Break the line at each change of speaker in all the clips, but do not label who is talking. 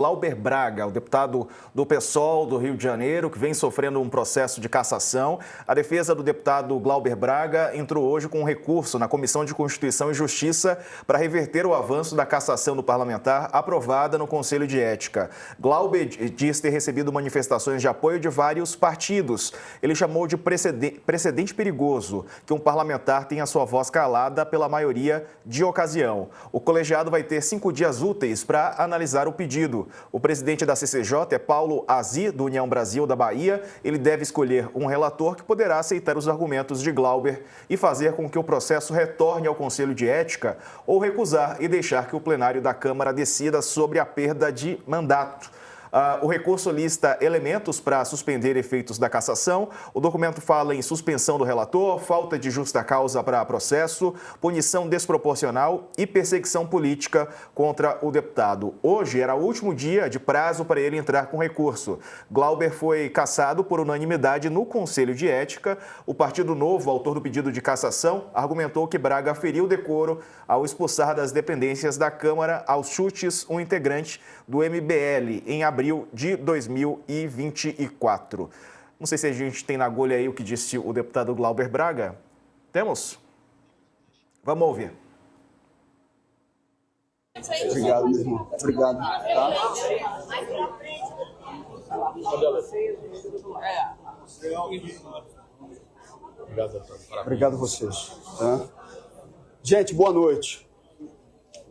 Glauber Braga, o deputado do PSOL do Rio de Janeiro, que vem sofrendo um processo de cassação. A defesa do deputado Glauber Braga entrou hoje com um recurso na Comissão de Constituição e Justiça para reverter o avanço da cassação do parlamentar aprovada no Conselho de Ética. Glauber diz ter recebido manifestações de apoio de vários partidos. Ele chamou de precedente perigoso que um parlamentar tenha sua voz calada pela maioria de ocasião. O colegiado vai ter 5 dias úteis para analisar o pedido. O presidente da CCJ é Paulo Azi, do União Brasil da Bahia. Ele deve escolher um relator que poderá aceitar os argumentos de Glauber e fazer com que o processo retorne ao Conselho de Ética ou recusar e deixar que o plenário da Câmara decida sobre a perda de mandato. O recurso lista elementos para suspender efeitos da cassação. O documento fala em suspensão do relator, falta de justa causa para processo, punição desproporcional e perseguição política contra o deputado. Hoje era o último dia de prazo para ele entrar com recurso. Glauber foi cassado por unanimidade no Conselho de Ética. O Partido Novo, autor do pedido de cassação, argumentou que Braga feriu o decoro ao expulsar das dependências da Câmara aos chutes um integrante do MBL em abril de 2024. Não sei se a gente tem na agulha aí o que disse o deputado Glauber Braga. Temos? Vamos ouvir.
Obrigado, meu irmão. Obrigado. Tá? Obrigado a vocês. Tá? Gente, boa noite.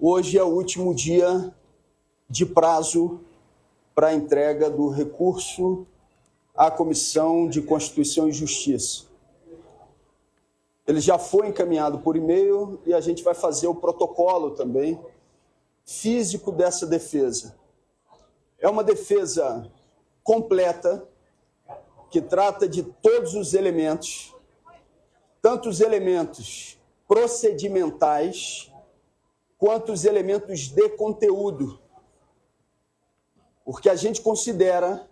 Hoje é o último dia de prazo para a entrega do recurso à Comissão de Constituição e Justiça. Ele já foi encaminhado por e-mail e a gente vai fazer o protocolo também físico dessa defesa. É uma defesa completa que trata de todos os elementos, tanto os elementos procedimentais quanto os elementos de conteúdo, porque a gente considera,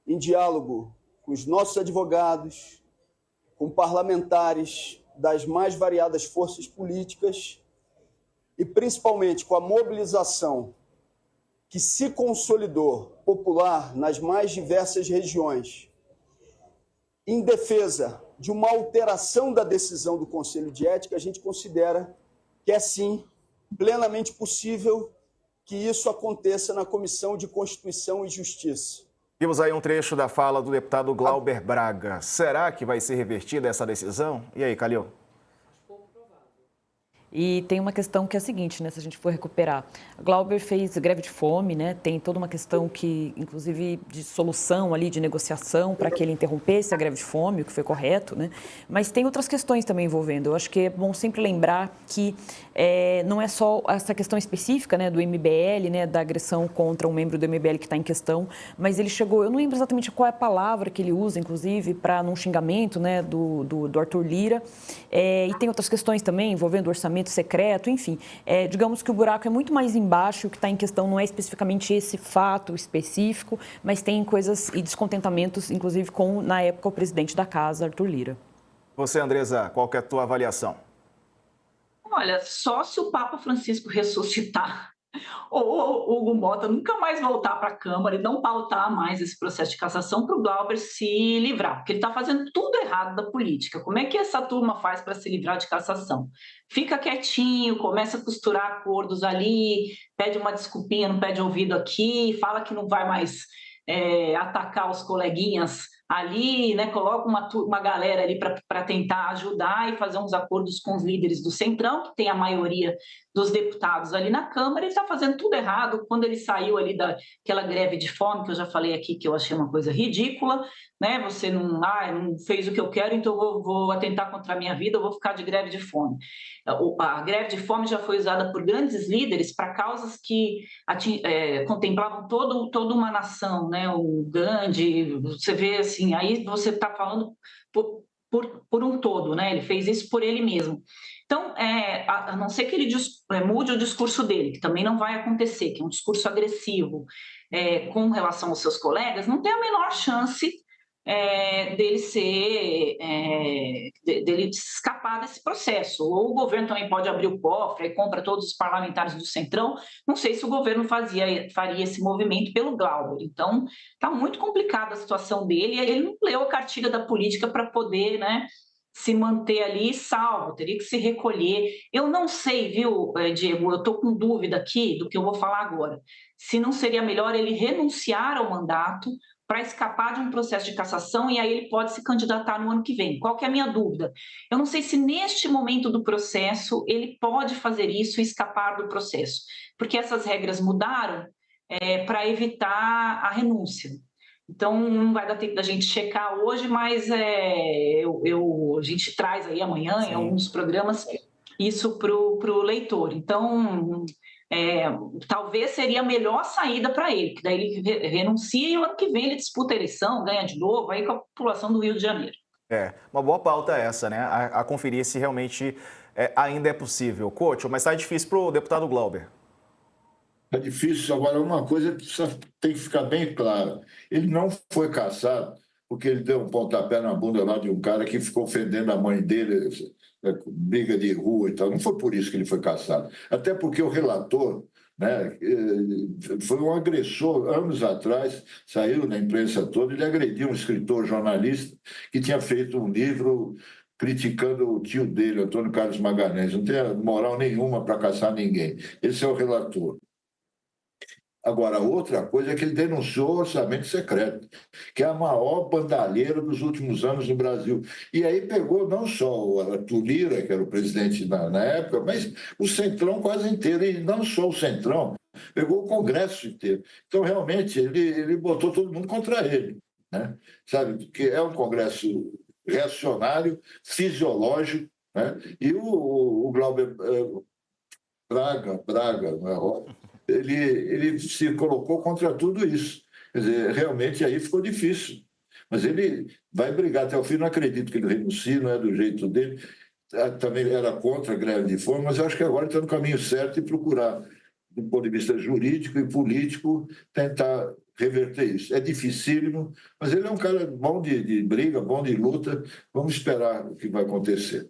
em diálogo com os nossos advogados, com parlamentares das mais variadas forças políticas e principalmente com a mobilização que se consolidou popular nas mais diversas regiões, em defesa de uma alteração da decisão do Conselho de Ética, a gente considera que é sim plenamente possível que isso aconteça na Comissão de Constituição e Justiça.
Vimos aí um trecho da fala do deputado Glauber Braga. Será que vai ser revertida essa decisão? E aí, Calil?
E tem uma questão que é a seguinte, né, se a gente for recuperar. A Glauber fez greve de fome, né, tem toda uma questão que, inclusive, de solução ali, de negociação para que ele interrompesse a greve de fome, o que foi correto, né, mas tem outras questões também envolvendo. Eu acho que é bom sempre lembrar que não é só essa questão específica, né, do MBL, né, da agressão contra um membro do MBL que está em questão, mas ele chegou, eu não lembro exatamente qual é a palavra que ele usa, inclusive, para num xingamento, né, do Arthur Lira, e tem outras questões também envolvendo o orçamento secreto, enfim, digamos que o buraco é muito mais embaixo, o que está em questão não é especificamente esse fato específico, mas tem coisas e descontentamentos, inclusive com, na época, o presidente da casa, Arthur Lira.
Você, Andresa, qual que é a tua avaliação?
Olha, só se o Papa Francisco ressuscitar ou o Hugo Mota nunca mais voltar para a Câmara e não pautar mais esse processo de cassação para o Glauber se livrar, porque ele está fazendo tudo errado da política. Como é que essa turma faz para se livrar de cassação? Fica quietinho, começa a costurar acordos ali, pede uma desculpinha, não pede ouvido aqui, fala que não vai mais atacar os coleguinhas ali, né, coloca uma galera ali para tentar ajudar e fazer uns acordos com os líderes do Centrão, que tem a maioria dos deputados ali na Câmara. Ele está fazendo tudo errado. Quando ele saiu ali daquela greve de fome, que eu já falei aqui que eu achei uma coisa ridícula, né, você não fez o que eu quero, então eu vou atentar contra a minha vida, eu vou ficar de greve de fome. A greve de fome já foi usada por grandes líderes para causas que contemplavam toda uma nação, né, o Gandhi, você vê assim, aí você está falando por um todo, né? Ele fez isso por ele mesmo. Então, a não ser que ele mude o discurso dele, que também não vai acontecer, que é um discurso agressivo com relação aos seus colegas, não tem a menor chance dele escapar desse processo. Ou o governo também pode abrir o cofre e compra todos os parlamentares do Centrão. Não sei se o governo faria esse movimento pelo Glauber. Então, está muito complicada a situação dele. Ele não leu a cartilha da política para poder, né, se manter ali salvo, teria que se recolher. Eu não sei, viu, Diego, eu estou com dúvida aqui do que eu vou falar agora. Se não seria melhor ele renunciar ao mandato para escapar de um processo de cassação e aí ele pode se candidatar no ano que vem. Qual que é a minha dúvida? Eu não sei se neste momento do processo ele pode fazer isso e escapar do processo, porque essas regras mudaram para evitar a renúncia. Então, não vai dar tempo da gente checar hoje, mas a gente traz aí amanhã, em alguns programas, isso para o leitor. Então, talvez seria a melhor saída para ele, que daí ele renuncia e o ano que vem ele disputa a eleição, ganha de novo, aí com a população do Rio de Janeiro.
Uma boa pauta essa, né? A conferir se realmente ainda é possível. Couto, mas está difícil para o deputado Glauber.
É difícil. Agora, uma coisa tem que ficar bem clara. Ele não foi cassado porque ele deu um pontapé na bunda lá de um cara que ficou ofendendo a mãe dele, briga de rua e tal. Não foi por isso que ele foi cassado. Até porque o relator, né, foi um agressor, anos atrás, saiu na imprensa toda, ele agrediu um escritor jornalista que tinha feito um livro criticando o tio dele, Antônio Carlos Magalhães. Não tem moral nenhuma para caçar ninguém. Esse é o relator. Agora, outra coisa é que ele denunciou o orçamento secreto, que é a maior bandalheira dos últimos anos no Brasil. E aí pegou não só o Arthur Lira, que era o presidente na época, mas o Centrão quase inteiro, e não só o Centrão, pegou o Congresso inteiro. Então, realmente, ele botou todo mundo contra ele, né? Sabe, porque é um Congresso reacionário, fisiológico, né? E o Glauber Braga, né? Ele se colocou contra tudo isso. Quer dizer, realmente aí ficou difícil. Mas ele vai brigar até o fim, não acredito que ele renuncie, não é do jeito dele. Também era contra a greve de fome, mas eu acho que agora está no caminho certo e procurar, do ponto de vista jurídico e político, tentar reverter isso. É dificílimo, mas ele é um cara bom de briga, bom de luta. Vamos esperar o que vai acontecer.